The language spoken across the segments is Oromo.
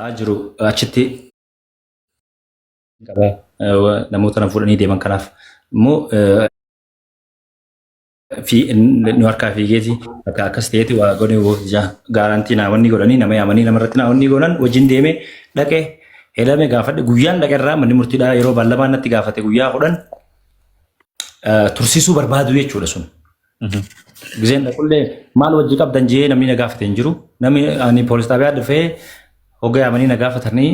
jiru achitti namoota na fuudhanii deeman kanaaf immoo nu harkaa fiigeeti akka akkas ta'eeti waa godhee gaarantii naawwanni godhanii nama yaamanii namarratti naawwanni godhan wajjin deemee dhaqee helame gaafadhe guyyaan dhaqeerraa manni murtiidhaa yeroo ballamaan natti gaafate guyyaa 10 tursiisuu barbaadu jechuudha sun. Gizeen dhaqullee maal wajji qabdan jee namni na gaafate hin jiru namni ani poolis xaabiyaa dhufee hoggaa yaamanii na gaafatanii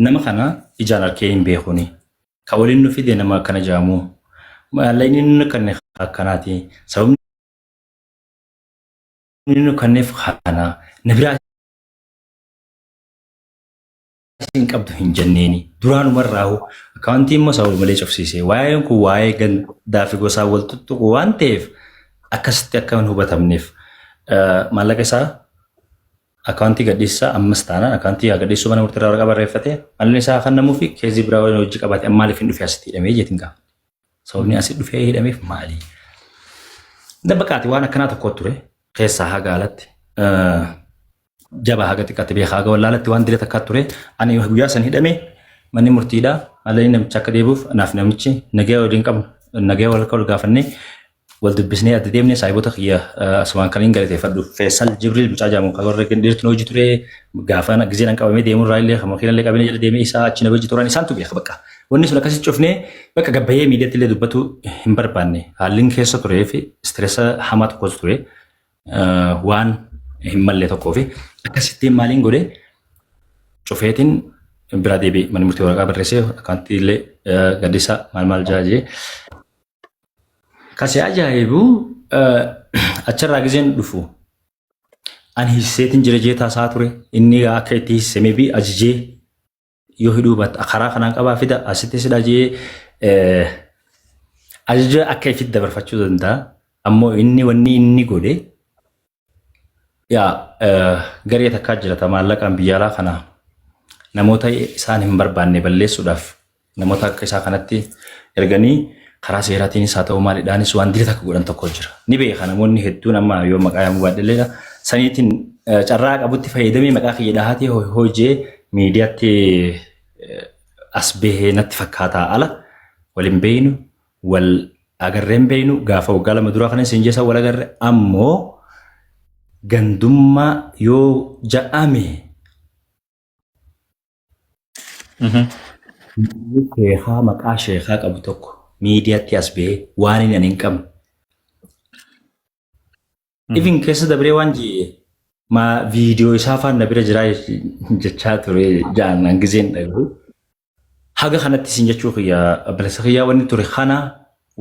nama kana ijaan arkee hin beekuni ka waliin nu fide nama akkana jaamu maallaqa inni kan akkanaati sababni inni kanneef kana nabiraa hin qabdu hin jenneeni duraanuma irraahu akkaawuntii immoo sababa malee cufsiise waa'een kun waa'ee gandaa fi gosaa wal tuttuqu waan ta'eef akkasitti akka hin hubatamneef maallaqa isaa akkaawuntii gadhiisaa ammas taanaan akkaawuntii gadhiisuu mana murtiirraa waraqaa barreeffate malli isaa kan namuu fi keezii biraa waliin hojii qabaate ammaaliif hin dhufee asitti hidhamee jeetiin gaafa sababni asitti dhufee hidhameef maali? Dabbaqaati waan akkanaa tokko ture keessaa haga alatti jabaa haga xiqqaatti beekaa haga wallaalatti waan diree takkaa ture ani guyyaa san hidhamee manni murtiidhaa malli namicha akka deebi'uuf anaaf namichi nagaya waliin qabu nagaya wal gaafannee wal dubbisnee adda deemnee saayibota kiyya asumaan kan hin galateeffadhu Feesal Jibriil mucaa jaamu kan warra dhiirtiin hojii ture gaafa gizeen qabamee deemuu irraa illee kan makiinallee qabamee jedha deemee isaa achi na hojii turan isaantu beeka bakka wanni sun akkasitti cufnee bakka gabbayee miidiyaatti illee dubbatu hin barbaanne haalliin keessa turee fi istireesa hamaa tokkos ture waan hin malle tokkoo fi akkasittiin maaliin godhe cufeetiin biraa deebi'e manni murtii waraqaa barreessee akkaawuntii illee gaddisaa maal jaajee Kasih ajaa'ibu achirraa gizeen dhufu ani hisseetiin jira jeetaa isaa ture inni akka itti hissemee fi ajajee yoo hidhuu baata karaa kanaan qabaa fida asitti sidha jee ajaja akka ifitti dabarfachuu danda'a ammoo inni wanni inni godhe yaa garee takkaa jirata maallaqaan biyyaalaa kana namoota isaan hin barbaanne balleessuudhaaf namoota akka isaa kanatti erganii karaa seeraatiinis haa ta'u maaliidhaanis waan diree takka godhan tokko jira. Ni beeka namoonni hedduun amma yoo maqaa yaamuu baadhilleedha. Saniitiin carraa qabutti fayyadamee maqaa kiyya dhahatee hojii miidiyaatti as bahee natti fakkaataa ala waliin beeynu wal agarreen beeynu gaafa waggaa 2 duraa kana isin jeessa wal agarre ammoo gandummaa yoo ja'ame sheekaa maqaa sheekaa qabu tokko miidiyaatti as bahee waan hin qabne. Even keessa dabree waan jee ma viidiyoo isaa faana bira jiraa jechaa ture jaan gizeen dhagu. Haga kanatti sin jechuu kiyya balasa kiyya wanni ture kana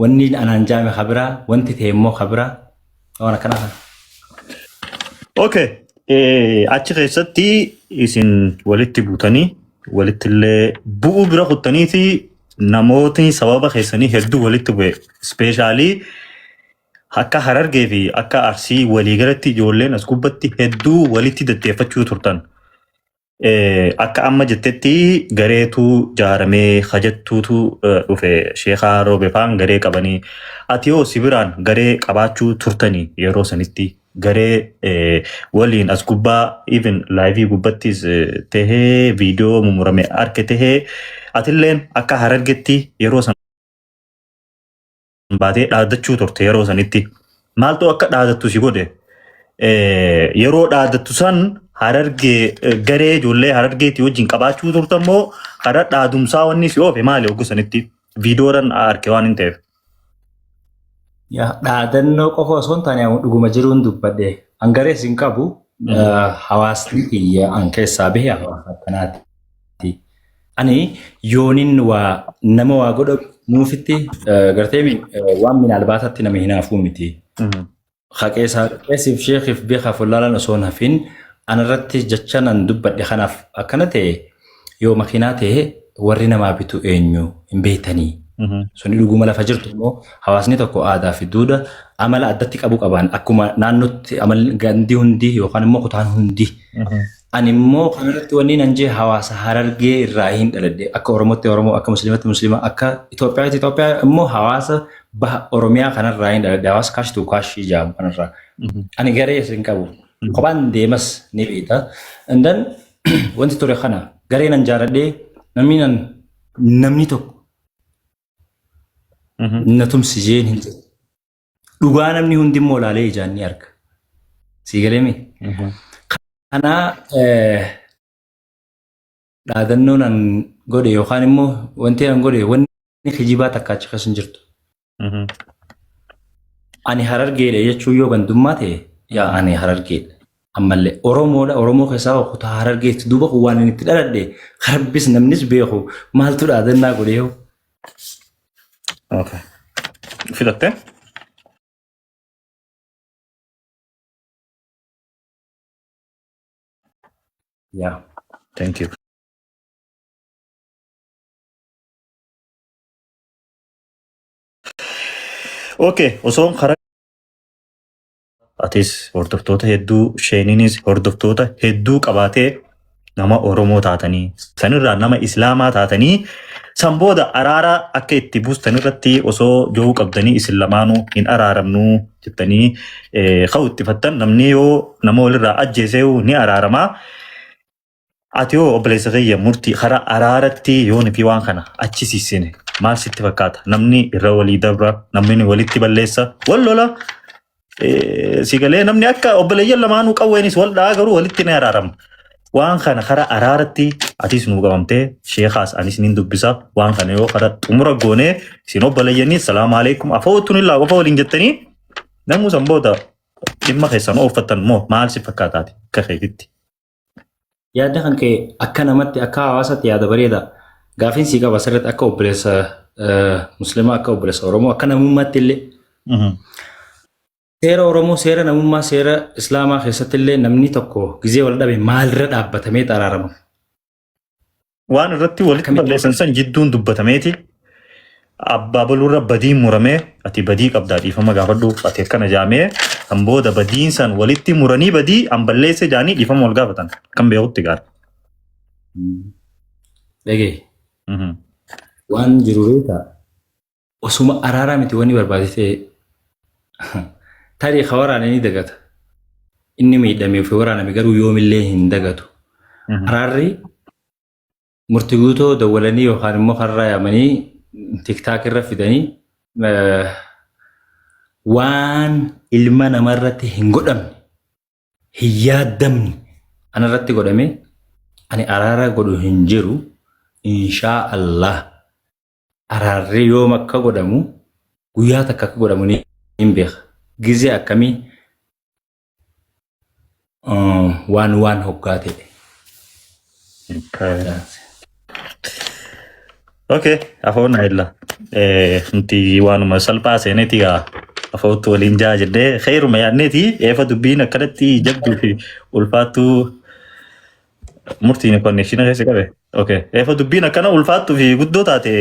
wanni anaan jaame khabira wanti ta'e immoo khabira waan akkana kana. Okay. Achi keessatti isin walitti buutanii walitti illee bu'uu bira kuttaniiti namootni sababa keessanii hedduu walitti bu'e ispeeshaalii akka Harargee fi akka Arsii waliigalatti ijoolleen as gubbatti hedduu walitti deddeeffachuu turtan. Akka amma jettetti gareetu jaaramee hajattuutu dhufe Sheekhaa Roobefaan garee qabanii ati yoo sibiraan garee qabaachuu turtanii yeroo sanitti garee waliin as gubbaa even laayivii gubbattis tahee viidiyoo mumurame arke tahee atilleen akka Harargetti yeroo san baatee dhaadachuu turte yeroo sanitti maaltu akka dhaadattu si godhe yeroo dhaadattu san Harargee garee ijoollee Harargeetti wajjin qabaachuu turtammoo karaa dhaadumsaa wanni si oofe maali oggu sanitti viidiyoodhaan arke waan hin ta'eef. Yaa dhaadannoo qofa osoo hin taane dhuguma jiruun dubbadhe hangarees hin qabu hawaasni kiyya an keessaa bahee hawaasa akkanaati. Ani yoonin waa nama waa godha nuufitti gartee waan min albaatatti nama hinaafuu miti. Haqeessaa qeessiif sheekiif beekaa fuullaalaan osoo hin hafin anarratti jecha nan dubbadhe kanaaf akkana ta'e yoo makiinaa ta'e warri namaa bitu eenyu hin beektanii. Suni dhuguma lafa jirtu immoo hawaasni tokko aadaa fi duudhaa amala addatti qabu qaban akkuma naannootti amalli gandi hundi yookaan immoo kutaan hundi. Ani immoo kanarratti wanni nan jee hawaasa Harargee irraa hin dhaladhe akka Oromootti Oromoo akka Musliimatti Musliima akka Itoophiyaatti Itoophiyaa immoo hawaasa baha Oromiyaa kanarraa hin dhaladhe hawaasa kaashituu kaashii jaamu kanarraa. Ani garee isin qabu kophaan deemas ni beekta. And then wanti ture kana garee nan jaaradhee namni tokko na tumsijeen hin jiru. Dhugaa namni hundi immoo ilaalee ijaan ni arga. Sii galeemi? Kanaa dhaadannoon an godhe yookaan immoo wanti an godhe wanni kijibaa takka achi keessa hin jirtu. Ani Harargeedha jechuu yoo gandummaa ta'e yaa ani Harargeedha. Ammallee Oromoodha. Oromoo keessaa kutaa Harargeetti duuba kun waan inni itti dhaladhe harbis namnis beeku maaltu dhaadannaa godhe yoo. Okay. Filattee? Yaa. Thank you. Okay, osoon karaa atis hordoftoota hedduu sheeniinis hordoftoota hedduu qabaatee nama Oromoo taatanii sanirraa nama Islaamaa taatanii san booda araara akka itti buustan irratti osoo joo qabdanii isin lamaanuu hin araaramnuu jettanii ka'uttifattan namni yoo nama walirraa ajjeesee ni araaramaa. Ati yoo obboleessa kiyya murtii karaa araaratti yoo nufi waan kana achisiisine maal sitti fakkaata? Namni irra walii dabra, namni walitti balleessa, wal lola. Sigalee namni akka obboleeyyan lamaanuu qawweenis wal dha'a garuu walitti ni araarama. Waan kana karaa araaratti atis nu qabamtee sheekaas anis ni dubbisa. Waan kana yoo karaa xumura goonee isin obboleeyyanis salaamu alaikum afootuun illaa qofa waliin jettanii namuu san booda dhimma keessan ooffattan moo maal si fakkaataati akka keetitti? Yaada kan ka'e akka namatti akka hawaasaatti yaada bareeda. Gaafiin sii qaba asirratti akka obboleessa Muslimaa akka obboleessa Oromoo akka namummaatti illee. Seera Oromoo seera namummaa seera Islaamaa keessatti illee namni tokko gizee wal dhabe maalirra dhaabbatamee araarama. Waan irratti walitti balleessan san jidduun dubbatameeti. Abbaa baluurra badiin muramee ati badii qabdaa dhiifama gaafadhu ati akkana jaamee kan booda badiin san walitti muranii badii an balleesse jaanii dhiifama wal gaafatan kan beekutti gaara. Dhagee. Waan jiru reeta osuma araaraa miti wanni barbaadite tarii ka waraane ni dagata. Inni miidhamee fi waraaname garuu yoomillee hin dagatu. Araarri murtii guutoo dawwalanii yookaan immoo karraa yaamanii tiktaak irra fidanii waan ilma namarratti hin godhamne hin yaaddamne anarratti godhame ani araara godhu hin jiru inshaa Allah araarri yoom akka godhamu guyyaa takka akka godhamu ni hin beeka gizee akkamii waan hoggaa ta'e. Okay, afoon illa. Nuti waanuma salphaa seeneeti gaa afootti waliin jaa jedhee xeeruma yaadneeti eefa dubbiin akkanatti jabduu fi ulfaattuu murtiin konnekshiina keessa qabe. Okay, eefa dubbiin akkana ulfaattuu fi guddoo taate.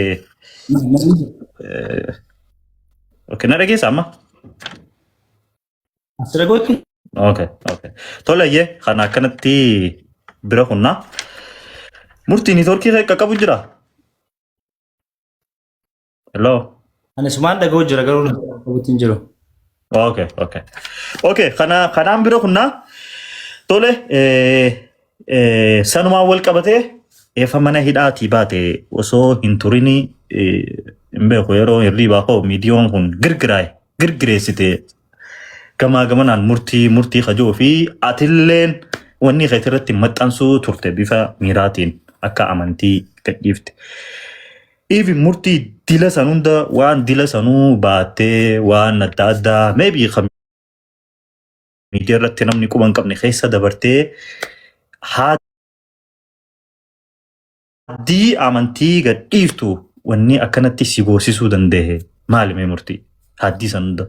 Okay, na dhageessa amma? Asirra gootu? Okay. Tolayyee kana akkanatti bira kunnaa. Murtiin torkii qaqqabu jira. Hello. Ani sumaan dhaga'u jira garuu qabutti hin jiru. Okay. Kanaan bira kunnaa. Tole sanumaan wal qabatee eefa mana hidhaatii baate osoo hin turini hin beeku yeroo hirriibaa koo miidiyoon kun girgireessite gamaa gamanaan murtii kajoo fi atilleen wanni keessa irratti maxxansuu turte bifa miiraatiin akka amantii gadhiifte. Ifi murtii dila san hunda waan dila sanuu baattee waan adda addaa maybe miidiyaa irratti namni quba hin qabne keessa dabartee haddii amantii gadhiiftu wanni akkanatti si goosisuu danda'e maali mee murtii haddii san hunda?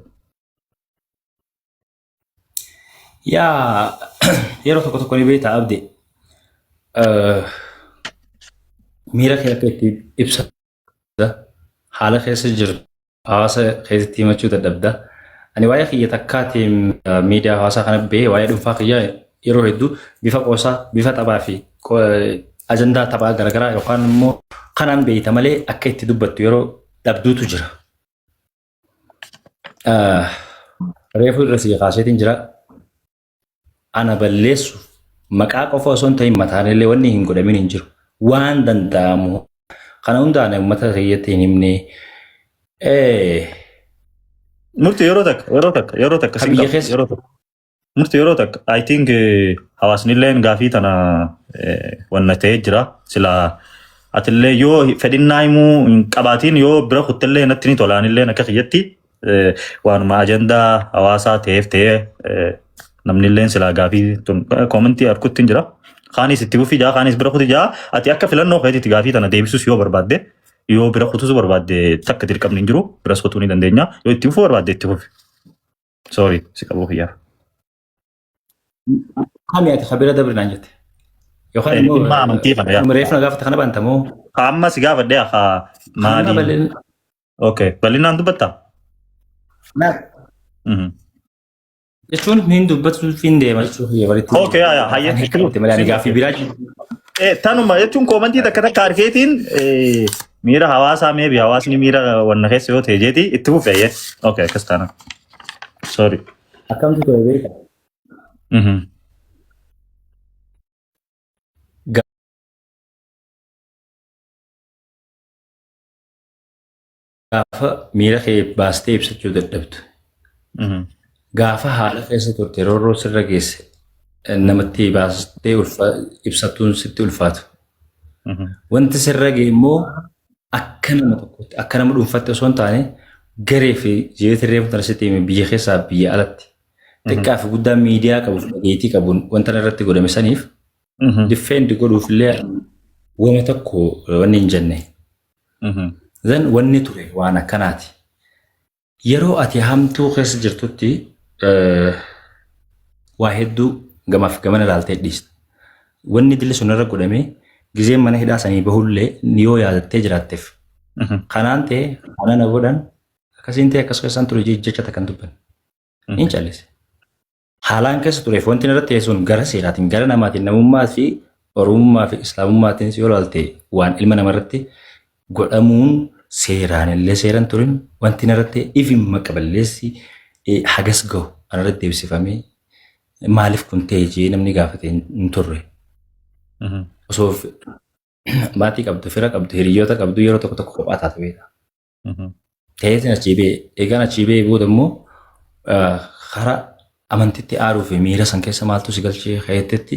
Yaa yeroo tokko ni beektaa abde miira kee akka itti ibsa haala keessa jiru hawaasa keessatti himachuu dadhabda. Ani waa'ee kiyya takkaatiin miidiyaa hawaasaa kana bahee waa'ee dhuunfaa kiyyaa yeroo hedduu bifa qoosaa bifa taphaa fi ajandaa taphaa garaagaraa yookaan immoo kanaan beeyta malee akka itti dubbattu yeroo dhabduutu jira. Reefuu irra si kaaseetiin jira. Ana balleessu maqaa qofa osoo hin ta'in mataalee wanni hin godhamin hin jiru. Waan danda'amu kana hundaan uummata keeyyatti hin himne Murti yeroo takka kan biyya keessa Murti yeroo takka I think hawaasnilleen gaafii tana wanna ta'ee jira sila atillee yoo fedhinnaa himuu hin qabaatiin yoo bira kuttillee natti ni tolaanillee akka kiyyatti waanuma ajandaa hawaasaa ta'eef ta'ee namnilleen sila gaafii tun koomentii harkutti hin jira. Kaanis itti bufi jaa kaanis bira kuti jaa ati akka filannoo keetitti gaafii tana deebisus yoo barbaadde yoo bira kutus barbaadde takka dirqamni hin jiru biras kutuu ni dandeenya yoo itti bufuu barbaadde itti bufi. Sorry si qabuu kiyyaa. kami ati khabira dabrinaan jette. Yookaan Dhimma amantii kana yaa. immoo reefna gaafata kana bantamoo. Amma si gaafadhe akka maali? Okay bal'inaan dubbattaa? Jechuun hin dubbatu hin deema jechuudha baritti. Okay yaa hayya. Malee gaaffii biraa jiru. Tanuma jechuun koomantii takka takka argeetiin miira hawaasaa meebi hawaasni miira wanna keessa yoo ta'e jeeti itti fufeeyye. Okay akkas taana. Sorry. Akkamtu ta'e beeka. Gaafa miira kee baastee ibsachuu dadhabdu. Gaafa haala keessa turte roorroo sirra geesse namatti baastee ibsatuun sitti ulfaatu. Wanti sirra ga'e immoo akka nama tokkotti akka nama dhuunfaatti osoo hin taane garee fi jireenya mutara sitti biyya keessaa biyya alatti xiqqaa fi guddaa miidiyaa qabuuf dhageetii qabuun wanta irratti godhame saniif diffeendi godhuuf illee wama tokko wanni hin jenne. Zan wanni ture waan akkanaati. Yeroo ati hamtuu keessa jirtutti waa hedduu gamaaf gamana ilaaltee dhiista. Wanni dilli sun irra godhame gizeen mana hidhaa sanii bahullee yoo yaadattee jiraatteef. Kanaan ta'e kana na godhan akkasiin ta'e akkas keessaan ture jecha takkan dubban. Hin callise. Haalaan keessa tureef wanti irratti teessuun gara seeraatiin gara namaatiin namummaa fi oromummaa fi islaamummaatiin yoo ilaalte waan ilma namarratti godhamuun seeraan illee seeran turin wanti irratti ifin maqaballeessi hagas gahu anarratti deebisifamee maaliif kun ta'e jee namni gaafate hin turre. Osoo maatii qabdu, fira qabdu, hiriyoota qabdu yeroo tokko tokko kophaa taatu beekta. Ta'eetiin achii bee eegaan achii bee booda immoo karaa amantitti aaruu fi miira san keessa maaltu si galchee ka'eettetti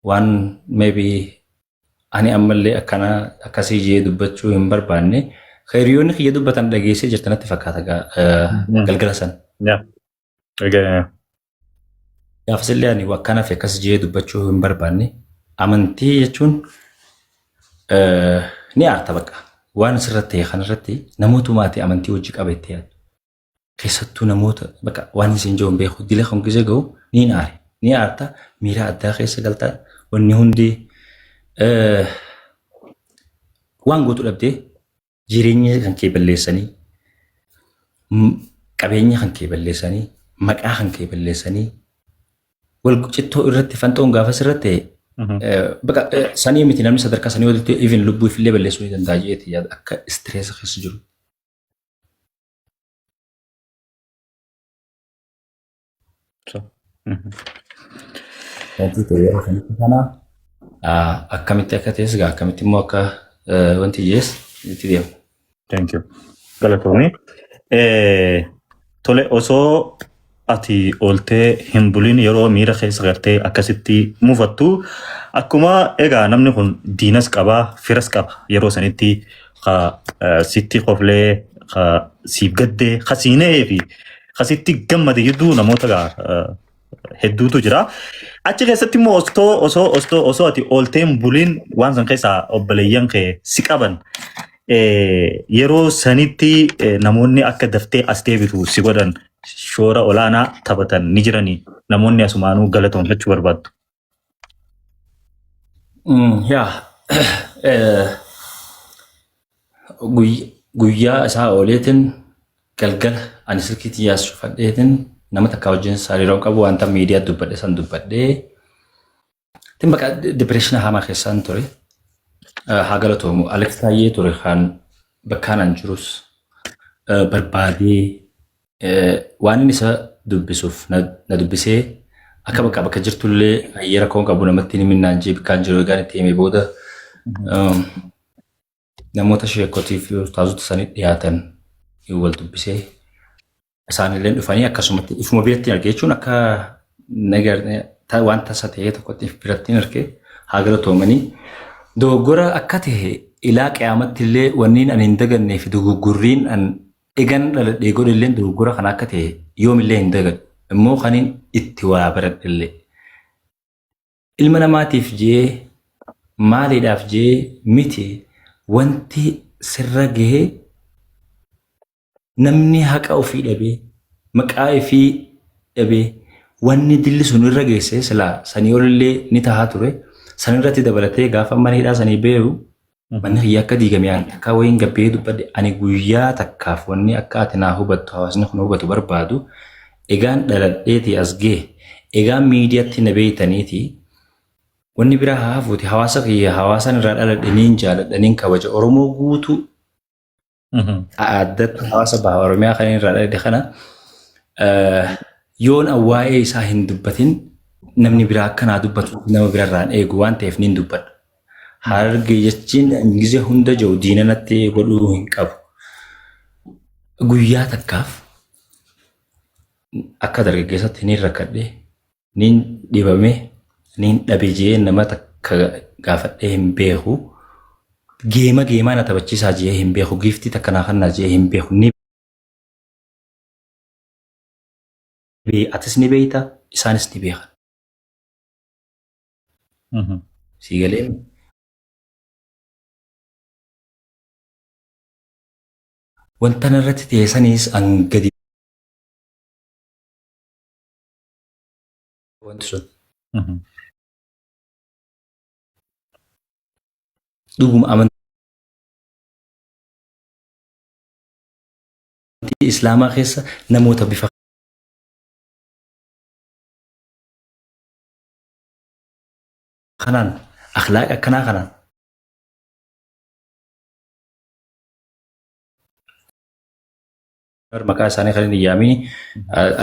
waan maybe ani ammallee akkana akkasii jee dubbachuu hin barbaanne hiriyoonni kiyya dubbatan dhageessee jirtanatti fakkaata galgala san. Gaafas ani akkana fi akkas jee dubbachuu hin barbaanne amantii jechuun ni aarta bakka waan sirratti kanarratti namootumaati amantii hojii qabeettee yaadu. Keessattuu namoota bakka waan isin jiruun beeku dila kan gisee gahu ni aarta miira addaa keessa galta wanni hundi waan gootu dhabdee jireenya kan kee balleessanii qabeenya kan kee balleessanii maqaa kan kee balleessanii wal cittoo irratti fanxoon gaafas irratti bakka sanii miti namni sadarkaa sanii walitti even lubbuu ifillee balleessuu ni danda'a jeeti yaada akka istireessa keessa jiru. Wanti ta'ee kana akkamitti akka ta'es gaa akkamitti immoo akka wanti jees itti deema. Thank you. Galatoomii. Tole osoo ati ooltee hin bulin yeroo miira keessa gartee akkasitti muufattu akkuma egaa namni kun diinas qabaa firas qaba yeroo sanitti sitti qoflee siif gaddee kasiinee fi kasitti gammade hedduu namoota hedduutu jira. Achi keessatti immoo osoo ati ooltee hin bulin waan san keessaa obboleeyyan kee si qaban yeroo sanitti namoonni akka daftee as deebitu si godhan shoora olaanaa taphatan ni jiranii namoonni asumaanuu galatoomfachuu barbaaddu. Guyyaa isaa ooleetiin galgala ani silkiitti yaasuu fadheetiin nama takka wajjin sariiroon qabu wanta miidiyaa dubbadhe san dubbadhee tin bakka dipireeshina hamaa keessaan ture haa galatoomu Alex Taayyee ture kan bakkaanan jirus barbaadee waan inni isa dubbisuuf na dubbisee akka bakka jirtullee ayyera koon qabu namatti ni minnaan jee bikkaan jiru egaan itti himee booda namoota sheekotii fi ustaazota sanii dhiyaatan wal dubbisee isaanillee dhufanii akkasumatti ifuma biratti arge jechuun akka waan tasa ta'ee tokkotti biratti arge haa galatoomanii dogoggora akka ta'e ilaa qiyaamatti illee wanniin ani hin dagannee fi dogoggorriin an egan dhaladhee godhillee dogoggora kana akka ta'e yoomillee hin dagan immoo kaniin itti waa baradhillee ilma namaatiif jee maaliidhaaf jee miti wanti sirra gahee namni haqa ofii dhabee maqaa ofii dhabee wanni dilli sun irra geesse silaa sanii olillee ni tahaa ture sanirratti dabalatee gaafa maniidhaa sanii beeru manni hiyyaa akka diigamee akka wayiin gabbee dubbadde ani guyyaa takkaaf wanni akka ati naa hubattu hawaasni kun hubatu barbaadu egaan dhaladheeti as gee egaan miidiyaatti na beeytaniiti wanni biraa haafuuti hawaasa kiyya hawaasan irraa dhaladhaniin jaaladhaniin kabaja Oromoo guutuu addatti hawaasa baha Oromiyaa kan irraa dhaladhe kana yoon waa'ee isaa hin dubbatin namni biraa akkanaa dubbatu nama birarraan eegu waan ta'eef niin dubbadha. Hararge jechiin gizee hunda jiru diinanatti godhuu hin qabu. Guyyaa takkaaf akka dargaggeessatti niin rakkadhee niin dhibamee niin dhabe jee nama takka gaafadhee hin beeku. Geemaa na taphachiisaa jee hin beeku. Giiftii takka naa kannaa jee hin beeku. Atis ni beeyta isaanis ni beekan. Sii galee wanta narratti teessaniis an gadi wanti sun dhuguma amantii islaamaa keessa namoota bifa kanaan akhlaaqa akkanaa kanaan maqaa isaanii kan hin yaamini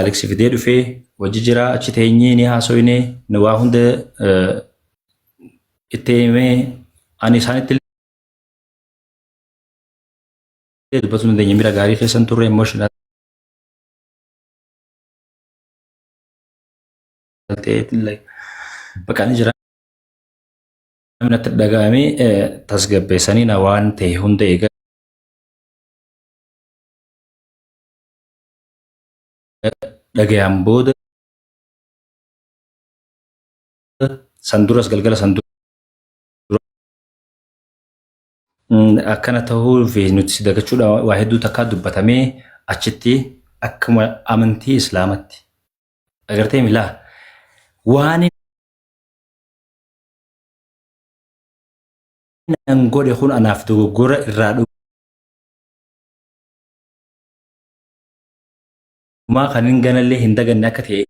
Aleksi fidee dhufee wajji jira achi teenyee ni haasoyne ni waa hunda itti himee ani isaanitti dubbatu dandeenya mira gaarii keessan turre emotional ta'e bakka ni jira namatti dhagahamee tasgabbeessanii na waan ta'e hunda eega dhagayaan booda sanduras galgala sandura akkana ta'uu fi nuti si dagachuudha waa hedduu takkaa dubbatamee achitti akkuma amantii islaamatti agartee milaa waan an godhe kun anaaf dogoggora irraa dhumaa kan hin ganallee hin daganne akka ta'e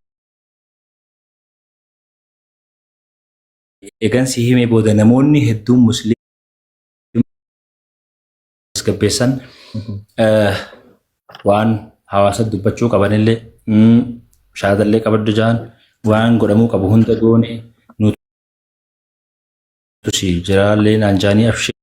egan si himee booda namoonni hedduun musliima tasgabbeessan waan hawaasa dubbachuu qabanillee shaadallee qabaddu jaan waan godhamuu qabu hunda goone nuti jiraallee naan jaanii afshee